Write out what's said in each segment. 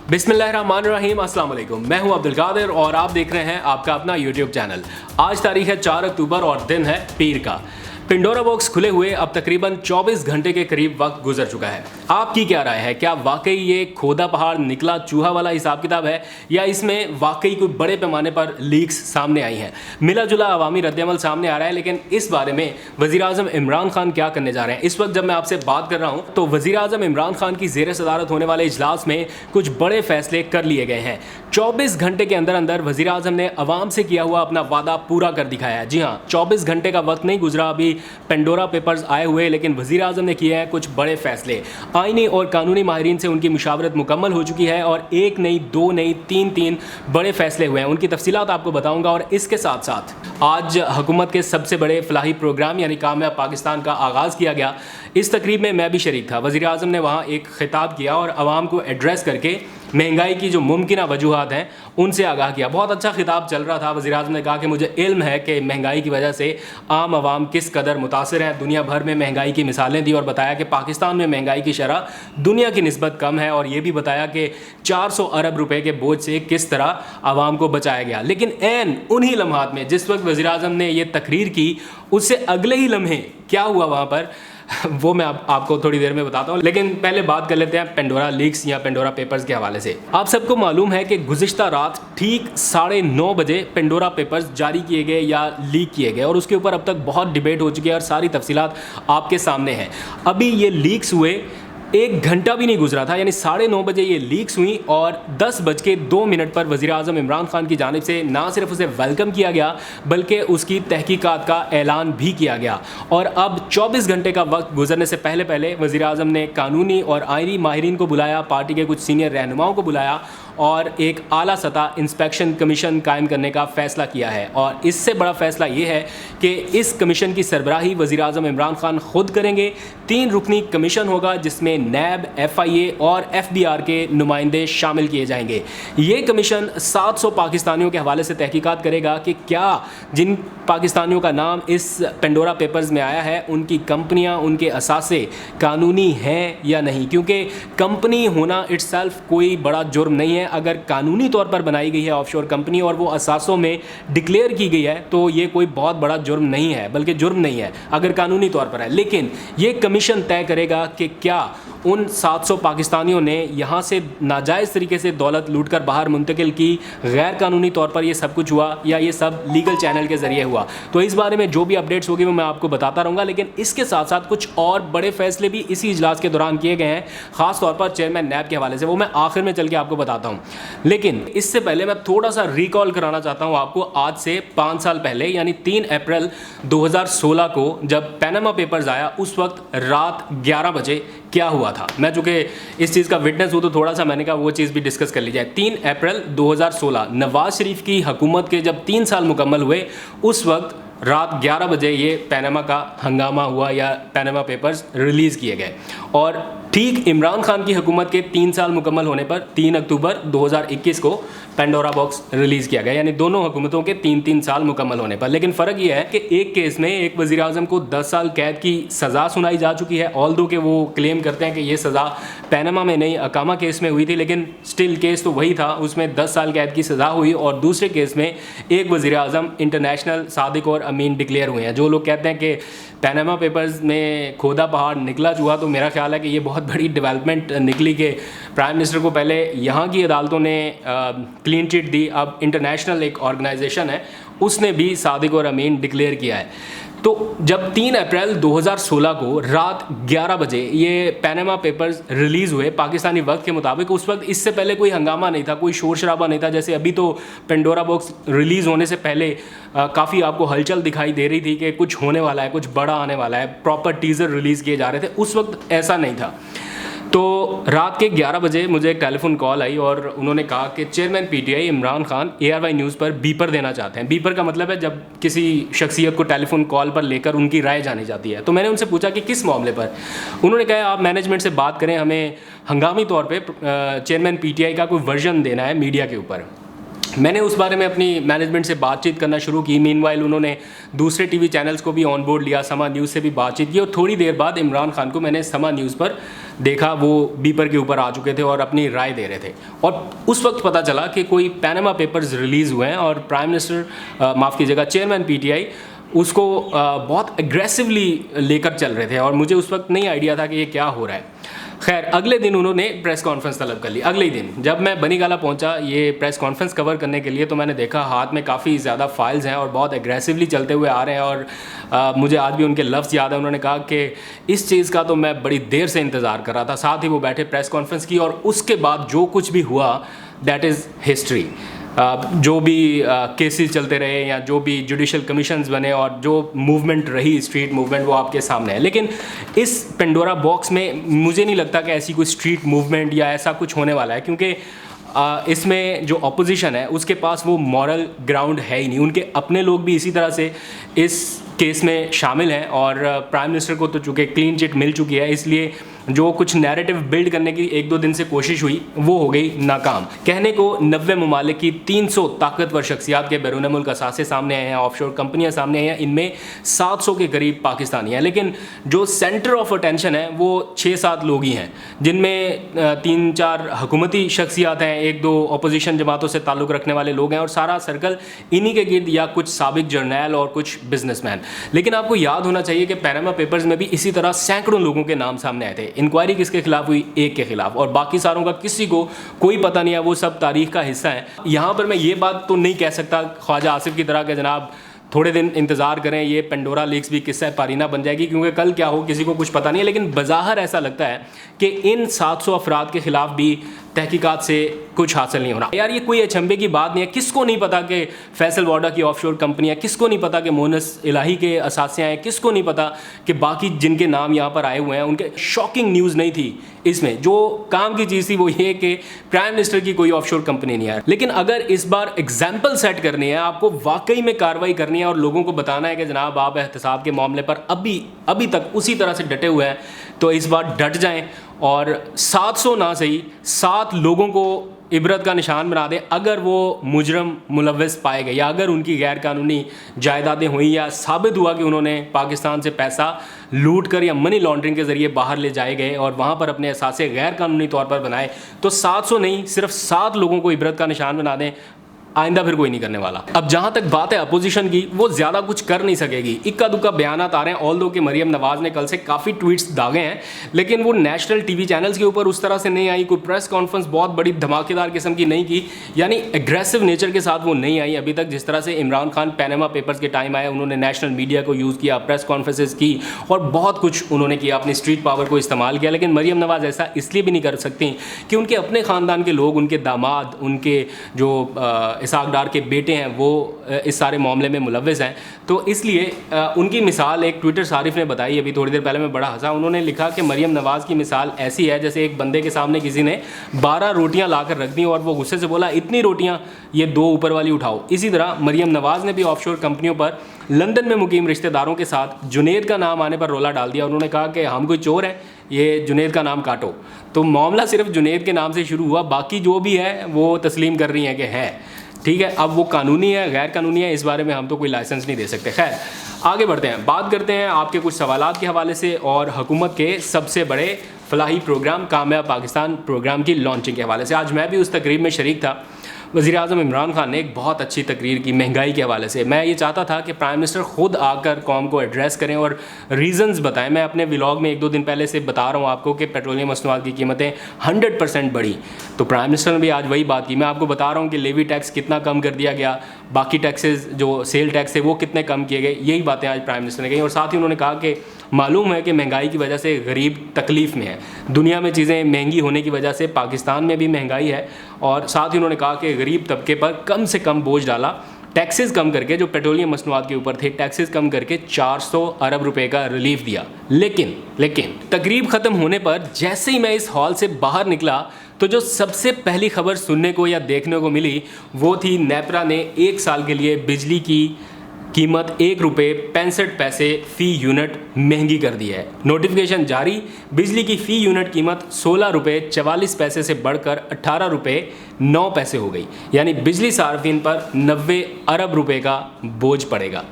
बिस्मिल्लाहिर्रहमानिर्रहीम, अस्सलाम वालेकुम। मैं हूं अब्दुल कादिर और आप देख रहे हैं आपका अपना यूट्यूब चैनल। आज तारीख है 4 अक्टूबर और दिन है पीर का। पिंडोरा बॉक्स खुले हुए अब तकरीबन 24 घंटे के करीब वक्त गुजर चुका है। आपकी क्या राय है? क्या वाकई ये खोदा पहाड़ निकला चूहा वाला हिसाब किताब है या इसमें वाकई कोई बड़े पैमाने पर लीक्स सामने आई हैं? मिला जुला अवामी रद्दअमल सामने आ रहा है, लेकिन इस बारे में वज़ीर आज़म इमरान खान क्या करने जा रहे हैं? इस वक्त जब मैं आपसे बात कर रहा हूँ तो वज़ीर आज़म इमरान खान की ज़ेर सदारत होने वाले इजलास में कुछ बड़े फैसले कर लिए गए हैं। 24 घंटे के अंदर अंदर वज़ीर आज़म ने अवाम से किया हुआ अपना वादा पूरा कर दिखाया है। जी हाँ, 24 घंटे का वक्त नहीं गुजरा अभी पेंडोरा पेपर्स आए हुए, लेकिन वज़ीर आज़म ने किए हैं कुछ बड़े फैसले। आईनी और कानूनी माहिरीन से उनकी मुशावरत मुकम्मल हो चुकी है और एक नहीं, दो नहीं, तीन बड़े फैसले हुए हैं। उनकी तफसीलात आपको बताऊंगा और इसके साथ साथ आज हुकूमत के सबसे बड़े फलाही प्रोग्राम यानी कामयाब पाकिस्तान का आगाज़ किया गया। इस तकरीब में मैं भी शरीक था। वज़ीर आज़म ने वहाँ एक खिताब किया और आवाम को एड्रेस करके महंगाई की जो मुमकिन वजूहात हैं उनसे आगाह किया। बहुत अच्छा खिताब चल रहा था। वज़ीर आज़म ने कहा कि मुझे इल्म है कि महंगाई की वजह से आम आवाम किस कदर मुतासिर हैं। दुनिया भर में महंगाई की मिसालें दी और बताया कि पाकिस्तान में महंगाई की शरह दुनिया की निस्बत कम है और ये भी बताया कि 400 अरब रुपए के बोझ से किस तरह आवाम को बचाया गया। लेकिन ऐन उन्हीं लम्हात में जिस वक्त वज़ीर आज़म ने ये तकरीर की, उससे अगले ही लम्हे क्या हुआ वहाँ पर वो मैं आपको थोड़ी देर में बताता हूँ। लेकिन पहले बात कर लेते हैं पेंडोरा लीक्स या पेंडोरा पेपर्स के हवाले से। आप सबको मालूम है कि गुज़िश्ता रात ठीक 9:30 बजे पेंडोरा पेपर्स जारी किए गए या लीक किए गए और उसके ऊपर अब तक बहुत डिबेट हो चुकी है और सारी तफसीलात आपके सामने हैं। अभी ये लीक्स हुए 1 घंटा भी नहीं गुजरा था, यानी 9:30 बजे ये लीक्स हुई और 10:02 पर वज़ीर आज़म इमरान खान की जानिब से ना सिर्फ उसे वेलकम किया गया बल्कि उसकी तहकीकात का ऐलान भी किया गया। और अब 24 घंटे का वक्त गुजरने से पहले पहले वज़ीर आज़म ने कानूनी और आईनी माहिरीन को बुलाया, पार्टी के कुछ सीनियर रहनुमाओं को बुलाया और एक आला सतह इंस्पेक्शन कमीशन कायम करने का फ़ैसला किया है। और इससे बड़ा फ़ैसला ये है कि इस कमीशन की सरबराही वज़ीर आज़म इमरान खान ख़ुद करेंगे। 3 रुकनी कमीशन होगा जिसमें नैब, FIA और FBR के नुमाइंदे शामिल किए जाएंगे। ये कमीशन 700 पाकिस्तानियों के हवाले से तहकीकात करेगा कि क्या जिन पाकिस्तानियों का नाम इस पेंडोरा पेपर्स में आया है उनकी कंपनियां, उनके असासे कानूनी हैं या नहीं। क्योंकि कंपनी होना इट्सेल्फ कोई बड़ा जुर्म नहीं है। अगर कानूनी तौर पर बनाई गई है ऑफशोर कंपनी और वो असासों में डिक्लेयर की गई है तो ये कोई बहुत बड़ा जुर्म नहीं है, बल्कि जुर्म नहीं है अगर कानूनी तौर पर है। लेकिन ये कमीशन तय करेगा कि क्या उन 700 पाकिस्तानियों ने यहाँ से नाजायज़ तरीके से दौलत लूटकर बाहर मुंतकिल की, गैर कानूनी तौर पर ये सब कुछ हुआ या ये सब लीगल चैनल के ज़रिए हुआ। तो इस बारे में जो भी अपडेट्स होगी वो मैं आपको बताता रहूँगा। लेकिन इसके साथ साथ कुछ और बड़े फैसले भी इसी इजलास के दौरान किए गए हैं, ख़ास तौर पर चेयरमैन नैब के हवाले से। वो मैं आखिर में चल के आपको बताता हूँ। लेकिन इससे पहले मैं थोड़ा सा रिकॉल कराना चाहता हूँ आपको आज से 5 साल पहले, यानी 3 अप्रैल 2016 को जब पैनामा पेपर्स आया, उस वक्त रात 11 बजे क्या हुआ था। मैं चूँकि इस चीज़ का विटनेस हूँ तो थोड़ा सा मैंने कहा वो चीज़ भी डिस्कस कर ली जाए। 3 अप्रैल 2016 नवाज शरीफ की हुकूमत के जब 3 साल मुकम्मल हुए, उस वक्त रात 11 बजे ये पैनामा का हंगामा हुआ या पैनामा पेपर्स रिलीज़ किए गए। और ठीक इमरान खान की हुकूमत के 3 साल मुकम्मल होने पर 3 अक्टूबर 2021 को पेंडोरा बॉक्स रिलीज़ किया गया, यानी दोनों हुकूमतों के 3-3 साल मुकम्मल होने पर। लेकिन फ़र्क यह है कि एक केस में एक वज़ीर आज़म को 10 साल कैद की सज़ा सुनाई जा चुकी है, ऑल्दो के वो क्लेम करते हैं कि ये सज़ा पैनामा में नहीं अकामा केस में हुई थी, लेकिन स्टिल केस तो वही था, उसमें 10 साल कैद की सज़ा हुई। और दूसरे केस में एक वज़ीर आज़म इंटरनेशनल सादिक और अमीन डिक्लेयर हुए हैं। जो लोग कहते हैं कि पैनामा पेपर्स में खोदा पहाड़ निकला चूहा, तो मेरा ख्याल है कि ये बहुत बड़ी डेवलपमेंट निकली कि प्राइम मिनिस्टर को पहले यहाँ की अदालतों ने क्लीन चिट दी, अब इंटरनेशनल एक ऑर्गेनाइजेशन है उसने भी सादिक और अमीन डिक्लेयर किया है। तो जब 3 अप्रैल 2016 को रात 11 बजे ये पैनामा पेपर्स रिलीज़ हुए पाकिस्तानी वक्त के मुताबिक, उस वक्त इससे पहले कोई हंगामा नहीं था, कोई शोर शराबा नहीं था। जैसे अभी तो पेंडोरा बॉक्स रिलीज़ होने से पहले काफ़ी आपको हलचल दिखाई दे रही थी कि कुछ होने वाला है, कुछ बड़ा आने वाला है, प्रॉपर टीज़र रिलीज़ किए जा रहे थे। उस वक्त ऐसा नहीं था। तो रात के 11 बजे मुझे एक टेलीफोन कॉल आई और उन्होंने कहा कि chairman PTI Imran Khan ARY news पर बीपर देना चाहते हैं। बीपर का मतलब है जब किसी शख्सियत को टेलीफोन कॉल पर लेकर उनकी राय जानी जाती है। तो मैंने उनसे पूछा कि किस मामले पर। उन्होंने कहा आप मैनेजमेंट से बात करें, हमें हंगामी तौर पर चेयरमैन PTI का कोई वर्जन देना है मीडिया के ऊपर। मैंने उस बारे में अपनी मैनेजमेंट से बातचीत करना शुरू की। मीनवाइल उन्होंने दूसरे टीवी चैनल्स को भी ऑन बोर्ड लिया, समा न्यूज़ से भी बातचीत की और थोड़ी देर बाद इमरान खान को मैंने समा न्यूज़ पर देखा। वो बीपर के ऊपर आ चुके थे और अपनी राय दे रहे थे और उस वक्त पता चला कि कोई पैनामा पेपर्स रिलीज़ हुए हैं और प्राइम मिनिस्टर माफ़ कीजिएगा चेयरमैन पीटीआई उसको बहुत एग्रेसिवली लेकर चल रहे थे और मुझे उस वक्त नहीं आइडिया था कि ये क्या हो रहा है। खैर अगले दिन उन्होंने प्रेस कॉन्फ्रेंस तलब कर ली। अगले ही दिन जब मैं बनीगाला पहुंचा ये प्रेस कॉन्फ्रेंस कवर करने के लिए तो मैंने देखा हाथ में काफ़ी ज़्यादा फाइल्स हैं और बहुत एग्रेसिवली चलते हुए आ रहे हैं और मुझे आज भी उनके लफ्ज़ याद है। उन्होंने कहा कि इस चीज़ का तो मैं बड़ी देर से इंतज़ार कर रहा था। साथ ही वो बैठे प्रेस कॉन्फ्रेंस की और उसके बाद जो कुछ भी हुआ दैट इज़ हिस्ट्री। जो भी केसेस चलते रहे या जो भी जुडिशल कमीशंस बने और जो मूवमेंट रही स्ट्रीट मूवमेंट वो आपके सामने है। लेकिन इस पेंडोरा बॉक्स में मुझे नहीं लगता कि ऐसी कोई स्ट्रीट मूवमेंट या ऐसा कुछ होने वाला है क्योंकि इसमें जो अपोजिशन है उसके पास वो मॉरल ग्राउंड है ही नहीं। उनके अपने लोग भी इसी तरह से इस केस में शामिल हैं और प्राइम मिनिस्टर को तो चूँकि क्लीन चिट मिल चुकी है इसलिए जो कुछ नैरेटिव बिल्ड करने की 1-2 दिन से कोशिश हुई वो हो गई नाकाम। कहने को 90 ममालिक की 300 ताकतवर शख्सियात के बैरून मुल्क असासे सामने आए हैं, ऑफशोर कंपनियां सामने आई हैं, इनमें 700 के करीब पाकिस्तानी हैं। लेकिन जो सेंटर ऑफ अटेंशन है वो 6-7 लोग ही हैं जिनमें 3-4 हुकूमती शख्सियात हैं, 1-2 अपोजिशन जमातों से ताल्लुक़ रखने वाले लोग हैं और सारा सर्कल इन्हीं के गिर्द या कुछ साबिक जर्नैल और कुछ बिजनेसमैन। लेकिन आपको याद होना चाहिए कि पैनामा पेपर्स में भी इसी तरह सैकड़ों लोगों के नाम सामने आए थे। इंक्वायरी किसके खिलाफ हुई? एक के खिलाफ और बाकी सारों का किसी को कोई पता नहीं है, वो सब तारीख का हिस्सा है। यहाँ पर मैं ये बात तो नहीं कह सकता ख्वाजा आसिफ की तरह कि जनाब थोड़े दिन इंतज़ार करें ये पेंडोरा लीक्स भी किस्सा पारीना बन जाएगी क्योंकि कल क्या हो किसी को कुछ पता नहीं है। लेकिन बज़ाहिर ऐसा लगता है कि इन 700 अफराद के खिलाफ भी तहकीकात से कुछ हासिल नहीं होना। यार ये कोई अचंभे की बात नहीं है। किसको नहीं पता कि फैसल वाडा की ऑफशोर कंपनी है, किसको नहीं पता कि मोनस इलाही के असासियाँ हैं, किसको नहीं पता कि बाकी जिनके नाम यहाँ पर आए हुए हैं उनके शॉकिंग न्यूज़ नहीं थी। इसमें जो काम की चीज़ थी वो ये कि प्राइम मिनिस्टर की कोई ऑफशोर कंपनी नहीं है। लेकिन अगर इस बार एग्जाम्पल सेट करनी है, आपको वाकई में कार्रवाई करनी है और लोगों को बताना है कि जनाब आप एहतसाब के मामले पर अभी तक उसी तरह से डटे हुए हैं तो इस बार डट जाएं और 700 ना सही 7 लोगों को इबरत का निशान बना दें। अगर वो मुजरम मुलव्वस पाए गए या अगर उनकी गैर कानूनी जायदादें हुई या साबित हुआ कि उन्होंने पाकिस्तान से पैसा लूट कर या मनी लॉन्ड्रिंग के ज़रिए बाहर ले जाए गए और वहाँ पर अपने असासे गैर कानूनी तौर पर बनाए तो 700 नहीं सिर्फ 7 लोगों को इबरत का निशान बना दें। आइंदा फिर कोई नहीं करने वाला। अब जहाँ तक बात है अपोजिशन की, वो ज़्यादा कुछ कर नहीं सकेगी। इक्का दुक्का बयानात आ रहे हैं। ऑल दो कि मरियम नवाज़ ने कल से काफ़ी ट्वीट्स दागे हैं लेकिन वो नेशनल टीवी चैनल्स के ऊपर उस तरह से नहीं आई। कोई प्रेस कॉन्फ्रेंस बहुत बड़ी धमाकेदार किस्म की नहीं की, यानी एग्रेसिव नेचर के साथ वो नहीं आई अभी तक। जिस तरह से इमरान खान पैनामा पेपर्स के टाइम आए उन्होंने नेशनल मीडिया को यूज़ किया, प्रेस कॉन्फ्रेंसेस की और बहुत कुछ उन्होंने किया, अपनी स्ट्रीट पावर को इस्तेमाल किया। लेकिन मरियम नवाज़ ऐसा इसलिए भी नहीं कर सकती कि उनके अपने ख़ानदान के लोग, उनके दामाद, उनके जो इसहाक डार के बेटे हैं वो इस सारे मामले में मुलव्वस हैं। तो इसलिए उनकी मिसाल एक ट्विटर सारिफ ने बताई अभी थोड़ी देर पहले, मैं बड़ा हंसा। उन्होंने लिखा कि मरियम नवाज़ की मिसाल ऐसी है जैसे एक बंदे के सामने किसी ने 12 रोटियां लाकर रख दी और वो गुस्से से बोला इतनी रोटियां, ये 2 ऊपर वाली उठाओ। इसी तरह मरियम नवाज़ ने भी ऑफशोर कंपनियों पर लंदन में मुकीम रिश्तेदारों के साथ जुनेद का नाम आने पर रोला डाल दिया। उन्होंने कहा कि हम कोई चोर हैं, ये जुनेद का नाम काटो। तो मामला सिर्फ जुनेद के नाम से शुरू हुआ, बाकी जो भी है वो तस्लीम कर रही हैं कि है ठीक है। अब वो कानूनी है गैर कानूनी है इस बारे में हम तो कोई लाइसेंस नहीं दे सकते। खैर आगे बढ़ते हैं, बात करते हैं आपके कुछ सवालात के हवाले से और हुकूमत के सबसे बड़े फलाही प्रोग्राम कामयाब पाकिस्तान प्रोग्राम की लॉन्चिंग के हवाले से। आज मैं भी उस तकरीब में शरीक था। वज़ीर-ए-आज़म इमरान खान ने एक बहुत अच्छी तकरीर की महंगाई के हवाले से। मैं ये चाहता था कि प्राइम मिनिस्टर ख़ुद आकर कौम को एड्रेस करें और रीज़न्स बताएं। मैं अपने व्लॉग में 1-2 दिन पहले से बता रहा हूँ आपको कि पेट्रोलियम मसनूआत की कीमतें 100% बढ़ी, तो प्राइम मिनिस्टर ने भी आज वही बात की। मैं आपको बता रहा हूँ कि लेवी टैक्स कितना कम कर दिया गया, बाकी टैक्सेस जो सेल टैक्स थे वो कितने कम किए गए, यही बातें आज प्राइम मिनिस्टर ने कही। और साथ ही उन्होंने कहा कि मालूम है कि महंगाई की वजह से गरीब तकलीफ़ में है, दुनिया में चीज़ें महंगी होने की वजह से पाकिस्तान में भी महंगाई है। और साथ ही उन्होंने कहा कि गरीब तबके पर कम से कम बोझ डाला, टैक्सेस कम करके, जो पेट्रोलियम मसनूआत के ऊपर थे टैक्सेस कम करके 400 अरब रुपए का रिलीफ दिया। लेकिन तकरीब ख़त्म होने पर जैसे ही मैं इस हॉल से बाहर निकला तो जो सबसे पहली खबर सुनने को या देखने को मिली वो थी नेपरा ने 1 साल के लिए बिजली की कीमत 1 रुपये 65 पैसे फ़ी यूनिट महंगी कर दी है। नोटिफिकेशन जारी, बिजली की फ़ी यूनिट कीमत 16 रुपये 44 पैसे से बढ़कर 18 रुपये 9 पैसे हो गई, यानी बिजली सार्फिन पर 90 अरब रुपए का बोझ पड़ेगा।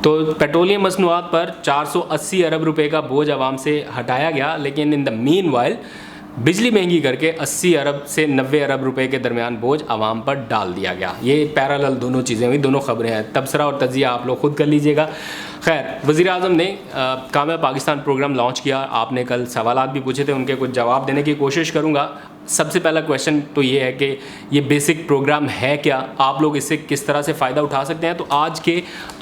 तो पेट्रोलियम मसनूआत पर 480 अरब रुपए का बोझ आवाम से हटाया गया, लेकिन इन द मीन वाइल बिजली महंगी करके 80 अरब से 90 अरब रुपए के दरमियान बोझ आवाम पर डाल दिया गया। ये पैरेलल दोनों चीज़ें हुई, दोनों खबरें हैं। तबसरा और तजिया आप लोग खुद कर लीजिएगा। खैर, वज़ीर आज़म ने कामयाब पाकिस्तान प्रोग्राम लॉन्च किया। आपने कल सवालात भी पूछे थे, उनके कुछ जवाब देने की कोशिश करूँगा। सबसे पहला क्वेश्चन तो ये है कि ये बेसिक प्रोग्राम है क्या, आप लोग इससे किस तरह से फ़ायदा उठा सकते हैं। तो आज के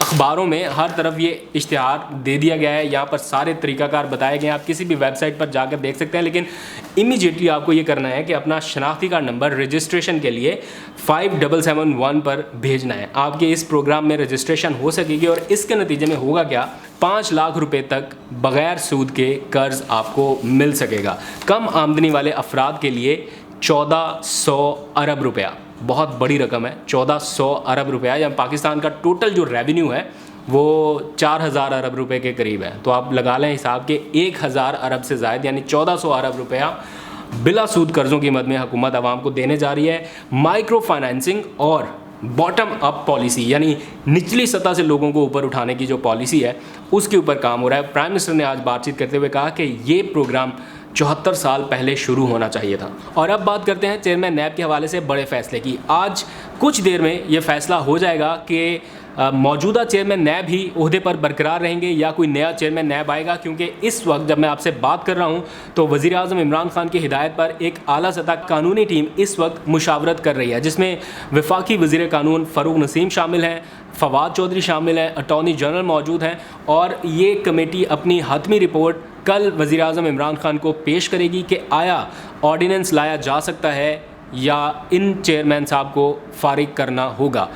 अखबारों में हर तरफ ये इश्तिहार दे दिया गया है, यहाँ पर सारे तरीक़ाकार बताए गए हैं, आप किसी भी वेबसाइट पर जाकर देख सकते हैं। लेकिन इमीडिएटली आपको ये करना है कि अपना शनाख्ती कार्ड नंबर रजिस्ट्रेशन के लिए 5771 पर भेजना है। आपके इस प्रोग्राम में रजिस्ट्रेशन हो सकेगी और इसके नतीजे में होगा क्या, 5 लाख रुपए तक बग़ैर सूद के कर्ज़ आपको मिल सकेगा। कम आमदनी वाले अफराद के लिए 1400 अरब रुपया, बहुत बड़ी रकम है। 1400 अरब रुपया, या पाकिस्तान का टोटल जो रेवेन्यू है वो 4000 अरब रुपए के करीब है। तो आप लगा लें हिसाब के 1000 अरब से ज़ायद, यानी 1400 अरब रुपया बिला सूद कर्ज़ों की मद में हुकूमत आवाम को देने जा रही है। माइक्रो फाइनेंसिंग और बॉटम अप पॉलिसी, यानी निचली सतह से लोगों को ऊपर उठाने की जो पॉलिसी है उसके ऊपर काम हो रहा है। प्राइम मिनिस्टर ने आज बातचीत करते हुए कहा कि ये प्रोग्राम 74 साल पहले शुरू होना चाहिए था। और अब बात करते हैं चेयरमैन नैब के हवाले से बड़े फैसले की। आज कुछ देर में ये फैसला हो जाएगा कि मौजूदा चेयरमैन नैब ही ओहदे पर बरकरार रहेंगे या कोई नया चेयरमैन नैब आएगा, क्योंकि इस वक्त जब मैं आपसे बात कर रहा हूं तो वज़ीर आज़म इमरान खान की हिदायत पर एक आला सतह कानूनी टीम इस वक्त मुशावरत कर रही है, जिसमें वफाकी वज़ीर कानून फ़ारूक नसीम शामिल हैं, फवाद चौधरी शामिल हैं, अटॉर्नी जनरल मौजूद हैं। और ये कमेटी अपनी हतमी रिपोर्ट कल वज़ीर आज़म इमरान खान को पेश करेगी कि आया ऑर्डिनेंस लाया जा सकता है या इन चेयरमैन साहब को फारिग करना होगा।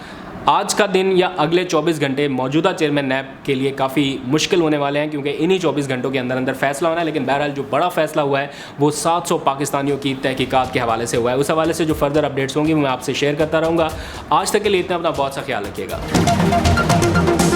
आज का दिन या अगले 24 घंटे मौजूदा चेयरमैन नैब के लिए काफ़ी मुश्किल होने वाले हैं, क्योंकि इन्हीं 24 घंटों के अंदर अंदर फैसला होना है। लेकिन बहरहाल जो बड़ा फैसला हुआ है वो 700 पाकिस्तानियों की तहकीकात के हवाले से हुआ है। उस हवाले से जो फर्दर अपडेट्स होंगी मैं आपसे शेयर करता रहूँगा। आज तक के लिए इतना, अपना बहुत सा ख्याल रखिएगा।